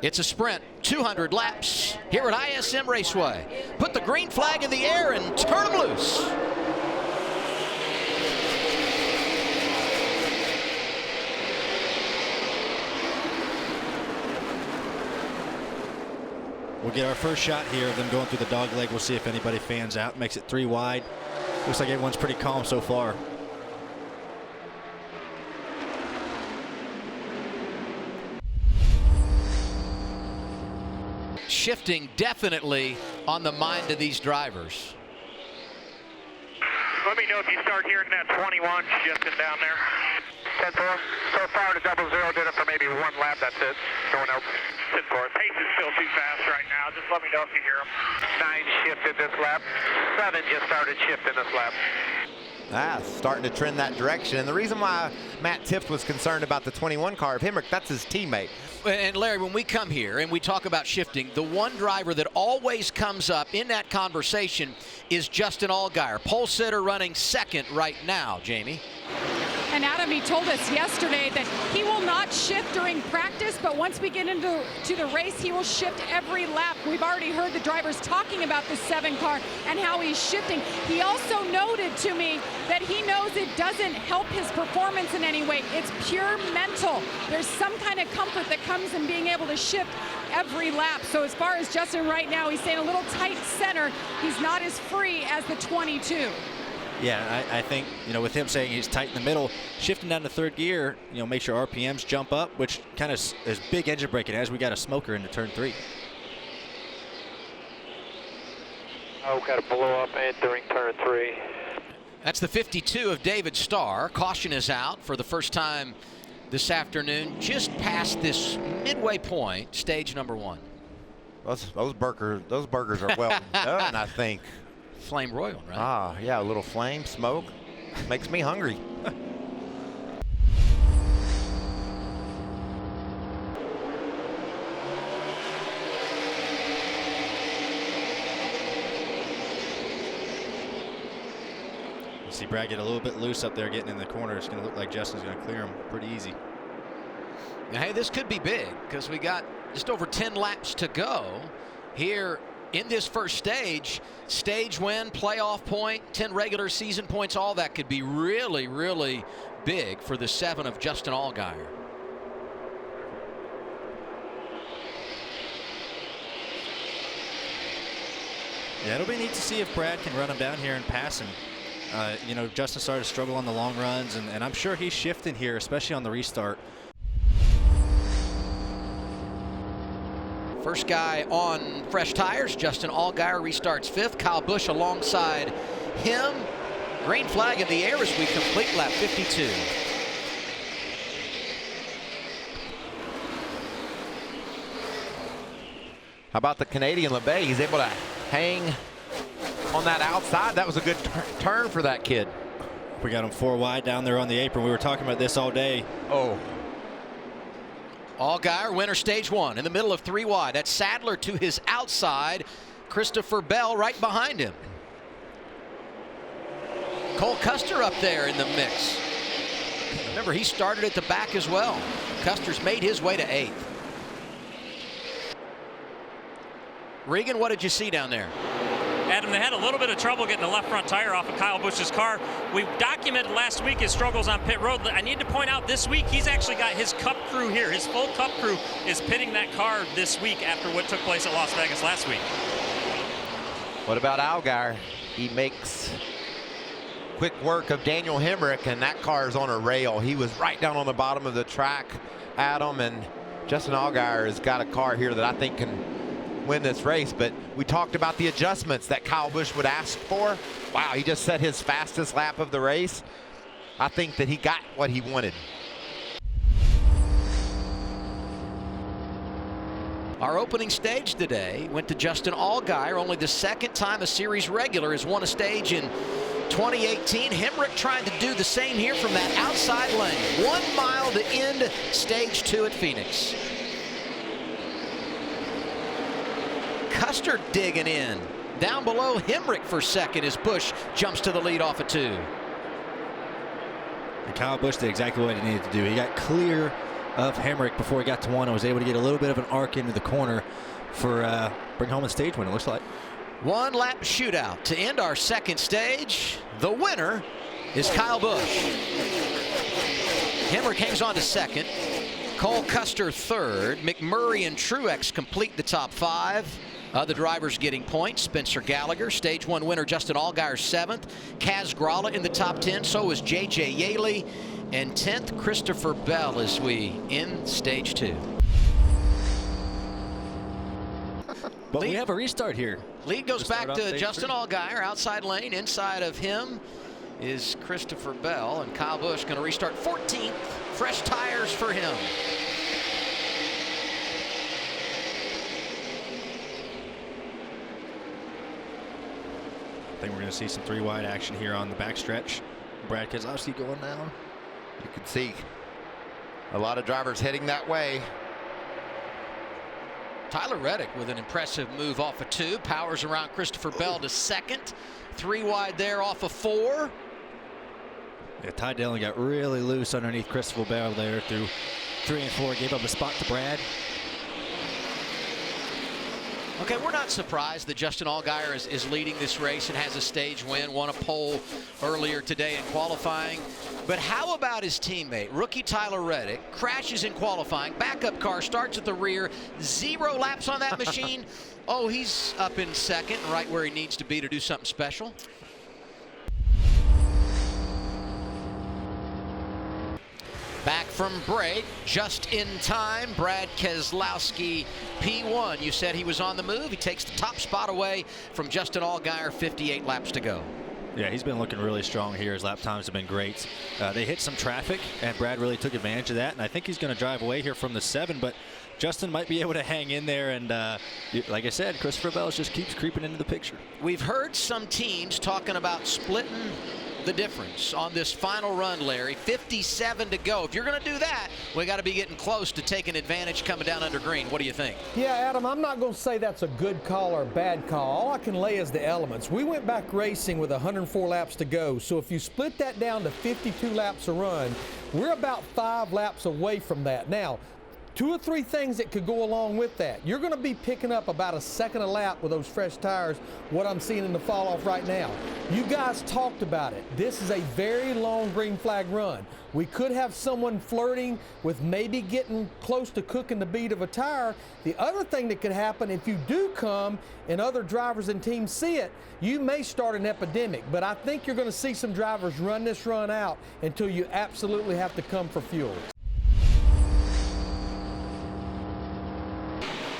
It's a sprint, 200 laps here at ISM Raceway. Put the green flag in the air and turn them loose. We'll get our first shot here of them going through the dog leg. We'll see if anybody fans out. Makes it 3 wide. Looks like everyone's pretty calm so far. Shifting definitely on the mind of these drivers. Let me know if you start hearing that 21 shifting down there. 10-4. So far the 00 did it for maybe 1 lap. That's it. Going out. 10-4. Pace is still too fast right now. Just let me know if you hear them. 9 shifted this lap. 7 just started shifting this lap. Starting to trend that direction. And the reason why Matt Tift was concerned about the 21 car of Hemrick, that's his teammate. And Larry, when we come here and we talk about shifting, the one driver that always comes up in that conversation is Justin Allgaier, pole sitter running second right now, Jamie. And Adam, he told us yesterday that he will not shift during practice, but once we get into the race, he will shift every lap. We've already heard the drivers talking about the 7 car and how he's shifting. He also noted to me that he knows it doesn't help his performance in any way. It's pure mental. There's some kind of comfort that comes in being able to shift every lap. So as far as Justin right now, he's saying a little tight center. He's not as free as the 22. Yeah, I think, with him saying he's tight in the middle, shifting down to 3rd gear, make sure RPMs jump up, which kind of is big engine braking as we got a smoker into turn 3. Oh, got to blow up entering turn 3. That's the 52 of David Starr. Caution is out for the first time this afternoon, just past this midway point, stage number 1. Those burgers are well done, I think. Flame Royal, right? Yeah, a little flame, smoke. Makes me hungry. You see Brad get a little bit loose up there getting in the corner. It's going to look like Justin's going to clear him pretty easy. Now, hey, this could be big because we got just over 10 laps to go here in this first stage. Stage win, playoff point, 10 regular season points, all that could be really, really big for the 7 of Justin Allgaier. Yeah, it'll be neat to see if Brad can run him down here and pass him. Justin started to struggle on the long runs, and I'm sure he's shifting here, especially on the restart. First guy on fresh tires, Justin Allgaier restarts 5th. Kyle Busch alongside him. Green flag in the air as we complete lap 52. How about the Canadian LeBay? He's able to hang on that outside. That was a good turn for that kid. We got him 4 wide down there on the apron. We were talking about this all day. Allgaier, winner stage 1 in the middle of 3 wide. That's Sadler to his outside. Christopher Bell right behind him. Cole Custer up there in the mix. Remember, he started at the back as well. Custer's made his way to 8th. Regan, what did you see down there? Adam, they had a little bit of trouble getting the left front tire off of Kyle Busch's car. We documented last week his struggles on pit road. I need to point out this week he's actually got his Cup crew here. His full Cup crew is pitting that car this week after what took place at Las Vegas last week. What about Allgaier? He makes quick work of Daniel Hemrick, and that car is on a rail. He was right down on the bottom of the track, Adam, and Justin Allgaier has got a car here that I think can win this race. But we talked about the adjustments that Kyle Busch would ask for. Wow, he just set his fastest lap of the race. I think that he got what he wanted. Our opening stage today went to Justin Allgaier, only the 2nd time a series regular has won a stage in 2018. Hemrick trying to do the same here from that outside lane. 1 mile to end stage 2 at Phoenix. Custer digging in. Down below Hemrick for 2nd as Busch jumps to the lead off of 2. And Kyle Busch did exactly what he needed to do. He got clear of Hemrick before he got to 1 and was able to get a little bit of an arc into the corner for bring home a stage win, it looks like. One lap shootout to end our second stage. The winner is Kyle Busch. Hemrick hangs on to second. Cole Custer third. McMurray and Truex complete the top 5. Other drivers getting points. Spencer Gallagher, stage 1 winner Justin Allgaier 7th. Kaz Grala in the top 10. So is J.J. Yaley. And 10th, Christopher Bell as we end stage 2. But we have a restart here. Lead goes back to Justin Allgaier, outside lane. Inside of him is Christopher Bell, and Kyle Busch going to restart 14th. Fresh tires for him. I think we're going to see some 3-wide action here on the backstretch. Brad Keselowski going down. You can see a lot of drivers heading that way. Tyler Reddick with an impressive move off of 2. Powers around Christopher Bell to second. 3 wide there off of 4. Yeah, Ty Dillon got really loose underneath Christopher Bell there through 3 and 4. Gave up a spot to Brad. Okay, we're not surprised that Justin Allgaier is leading this race and has a stage win, won a pole earlier today in qualifying. But how about his teammate, rookie Tyler Reddick, crashes in qualifying, backup car starts at the rear, 0 laps on that machine. Oh, he's up in second, right where he needs to be to do something special. Back from break, just in time, Brad Keselowski, P1. You said he was on the move. He takes the top spot away from Justin Allgaier, 58 laps to go. Yeah, he's been looking really strong here. His lap times have been great. They hit some traffic, and Brad really took advantage of that, and I think he's going to drive away here from the 7, but Justin might be able to hang in there, and like I said, Christopher Bell just keeps creeping into the picture. We've heard some teams talking about splitting the difference on this final run, Larry. 57 to go. If you're going to do that, we got to be getting close to taking advantage coming down under green. What do you think? Yeah, Adam, I'm not going to say that's a good call or a bad call. All I can lay is the elements. We went back racing with 104 laps to go, so if you split that down to 52 laps a run, we're about 5 laps away from that. Now, 2 or 3 things that could go along with that. You're going to be picking up about a second a lap with those fresh tires, what I'm seeing in the fall off right now. You guys talked about it. This is a very long green flag run. We could have someone flirting with maybe getting close to cooking the beat of a tire. The other thing that could happen, if you do come and other drivers and teams see it, you may start an epidemic. But I think you're going to see some drivers run this run out until you absolutely have to come for fuel.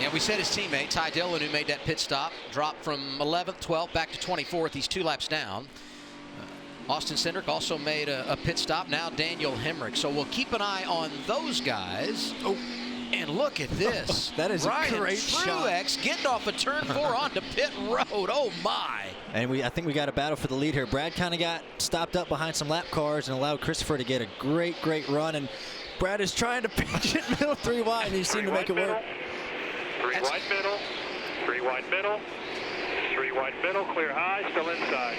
Yeah, we said his teammate, Ty Dillon, who made that pit stop, dropped from 11th, 12th, back to 24th. He's 2 laps down. Austin Cindric also made a pit stop. Now Daniel Hemrick. So we'll keep an eye on those guys. Oh, and look at this. That is Ryan a great Truex shot. getting off of turn 4 onto pit road. Oh, my. And I think we got a battle for the lead here. Brad kind of got stopped up behind some lap cars and allowed Christopher to get a great run. And Brad is trying to pitch it middle 3 wide, and he seemed to make it work. 3 wide middle, 3 wide middle, 3 wide middle, clear high, still inside.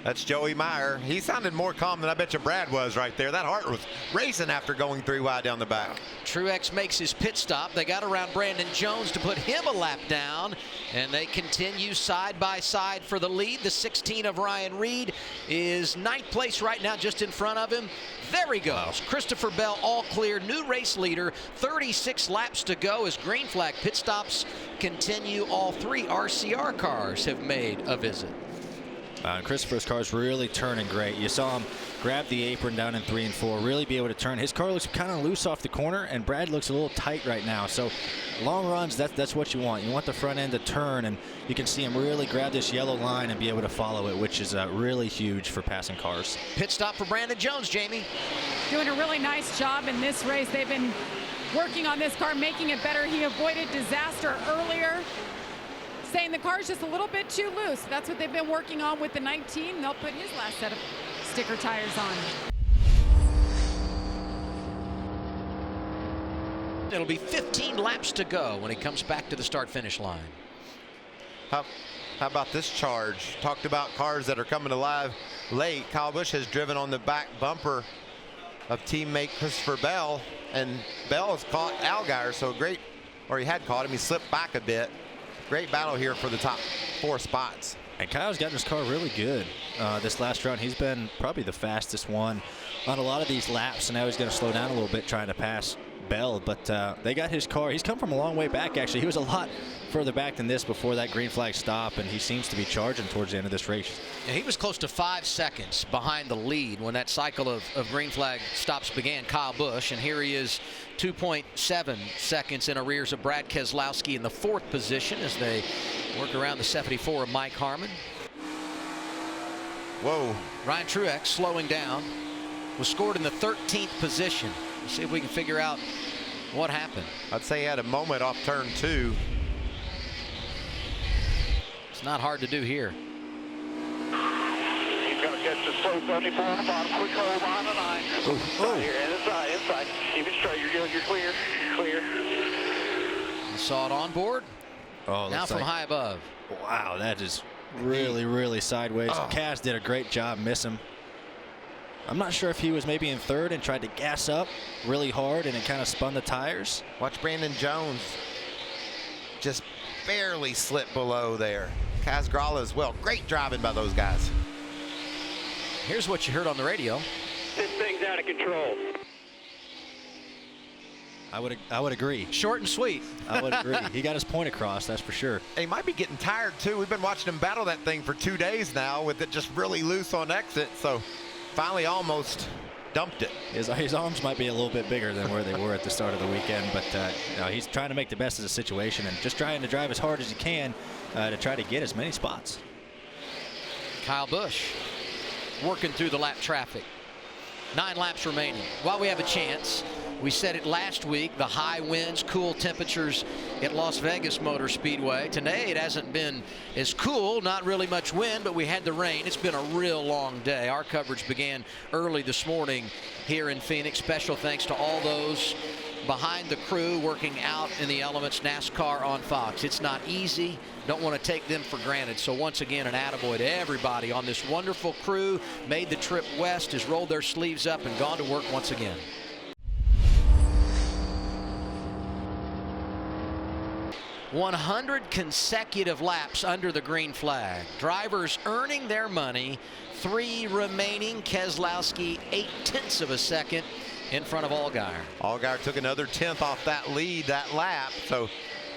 That's Joey Meyer. He sounded more calm than I bet you Brad was right there. That heart was racing after going 3 wide down the back. Truex makes his pit stop. They got around Brandon Jones to put him a lap down, and they continue side by side for the lead. The 16 of Ryan Reed is 9th place right now, just in front of him. There he goes. Wow. Christopher Bell all clear, new race leader. 36 laps to go as green flag pit stops continue. All 3 RCR cars have made a visit. Christopher's car is really turning great. You saw him grab the apron down in 3 and 4, really be able to turn. His car looks kind of loose off the corner, and Brad looks a little tight right now. So long runs, that's what you want. You want the front end to turn, and you can see him really grab this yellow line and be able to follow it, which is really huge for passing cars. Pit stop for Brandon Jones, Jamie. Doing a really nice job in this race. They've been working on this car, making it better. He avoided disaster earlier, saying the car's just a little bit too loose. That's what they've been working on with the 19. They'll put his last set of sticker tires on. It'll be 15 laps to go when he comes back to the start-finish line. How about this charge? Talked about cars that are coming alive late. Kyle Busch has driven on the back bumper of teammate Christopher Bell, and Bell has caught Allgaier, so great, or he had caught him. He slipped back a bit. Great battle here for the top 4 spots. And Kyle's gotten his car really good this last round. He's been probably the fastest one on a lot of these laps, and now he's going to slow down a little bit trying to pass Bell. But they got his car. He's come from a long way back, actually. He was a lot further back than this before that green flag stop, and he seems to be charging towards the end of this race. And he was close to 5 seconds behind the lead when that cycle of green flag stops began, Kyle Busch, and here he is 2.7 seconds in arrears of Brad Keselowski in the 4th position as they work around the 74 of Mike Harmon. Whoa. Ryan Truex slowing down, was scored in the 13th position. Let's see if we can figure out what happened. I'd say he had a moment off turn 2. It's not hard to do here. He's going to catch the slow 74 on the bottom. Quick hold on the 9. Inside here, and inside. Keep it straight. You're good. You're clear. Clear. You saw it on board. Oh, Now from high above. Wow, that is really, really sideways. Kaz did a great job, miss him. I'm not sure if he was maybe in 3rd and tried to gas up really hard and it kind of spun the tires. Watch Brandon Jones just barely slip below there. Kaz Grala as well. Great driving by those guys. Here's what you heard on the radio. This thing's out of control. I would agree. Short and sweet. I would agree. He got his point across, that's for sure. And he might be getting tired too. We've been watching him battle that thing for 2 days now with it just really loose on exit. So finally almost dumped it. His arms might be a little bit bigger than where they were at the start of the weekend, but he's trying to make the best of the situation and just trying to drive as hard as he can to try to get as many spots. Kyle Busch working through the lap traffic. 9 laps remaining. While we have a chance, we said it last week, the high winds, cool temperatures at Las Vegas Motor Speedway. Today it hasn't been as cool, not really much wind, but we had the rain. It's been a real long day. Our coverage began early this morning here in Phoenix. Special thanks to all those behind the crew working out in the elements, NASCAR on Fox. It's not easy. Don't want to take them for granted. So once again, an attaboy to everybody on this wonderful crew. Made the trip west, has rolled their sleeves up and gone to work once again. "100 consecutive laps under the green flag. Drivers earning their money. 3 remaining. Keselowski 0.8 of a second in front of Allgaier. Allgaier took another 10th off that lead that lap. So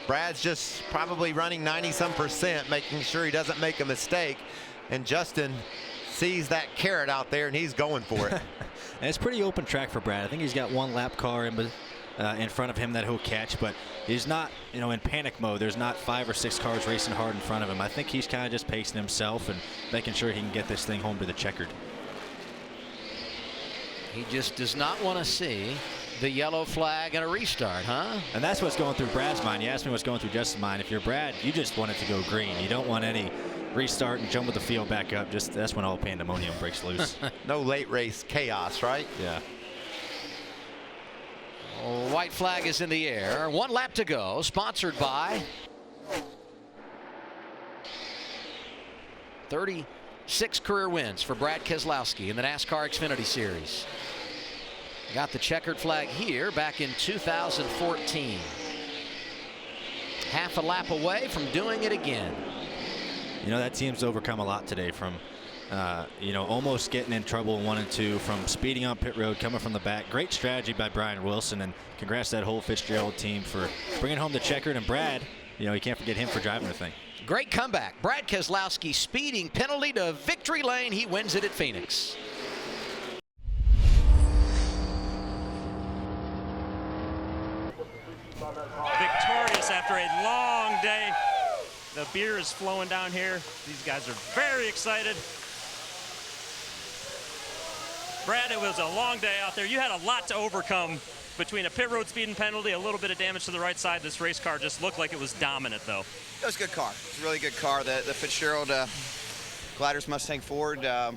Brad's just probably running 90-some%, making sure he doesn't make a mistake. And Justin sees that carrot out there and he's going for it. And it's pretty open track for Brad. I think he's got 1 lap car in front of him that he'll catch, but he's not, in panic mode. There's not 5 or 6 cars racing hard in front of him. I think he's kind of just pacing himself and making sure he can get this thing home to the checkered. He just does not want to see the yellow flag and a restart, huh? And that's what's going through Brad's mind. You asked me what's going through Justin's mind. If you're Brad, you just want it to go green. You don't want any restart and jump with the field back up. Just that's when all pandemonium breaks loose. No late race chaos, right? Yeah. White flag is in the air. 1 lap to go. Sponsored by 36 career wins for Brad Keselowski in the NASCAR Xfinity Series. Got the checkered flag here back in 2014. Half a lap away from doing it again. That team's overcome a lot today from almost getting in trouble in 1 and 2, from speeding on pit road, coming from the back. Great strategy by Brian Wilson, and congrats to that whole Fitzgerald team for bringing home the checkered. And Brad, you can't forget him for driving the thing. Great comeback. Brad Keselowski speeding penalty to victory lane. He wins it at Phoenix. Victorious after a long day. The beer is flowing down here. These guys are very excited. Brad, it was a long day out there. You had a lot to overcome between a pit road speeding penalty, a little bit of damage to the right side. This race car just looked like it was dominant, though. It was a good car. It's a really good car. The Fitzgerald Gliders Mustang Ford. I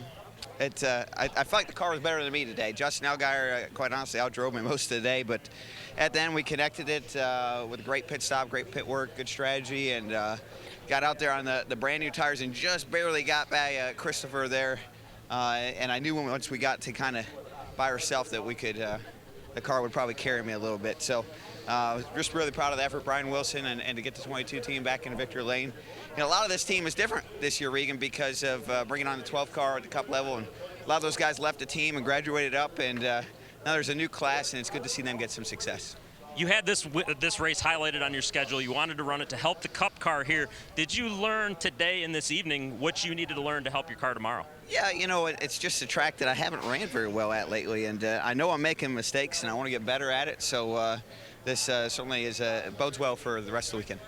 felt like the car was better than me today. Justin Allgaier, quite honestly, outdrove me most of the day, but at the end we connected it with a great pit stop, great pit work, good strategy, and got out there on the brand new tires and just barely got by Christopher there. And I knew once we got to kind of by herself that we could, the car would probably carry me a little bit. So just really proud of the effort, Brian Wilson, and to get the 22 team back into victory lane. You know, a lot of this team is different this year, Regan, because of bringing on the 12 car at the Cup level, and a lot of those guys left the team and graduated up, and now there's a new class, and it's good to see them get some success. You had this race highlighted on your schedule. You wanted to run it to help the Cup car here. Did you learn today and this evening what you needed to learn to help your car tomorrow? Yeah, you know, it's just a track that I haven't ran very well at lately, and I know I'm making mistakes, and I want to get better at it. So this certainly bodes well for the rest of the weekend.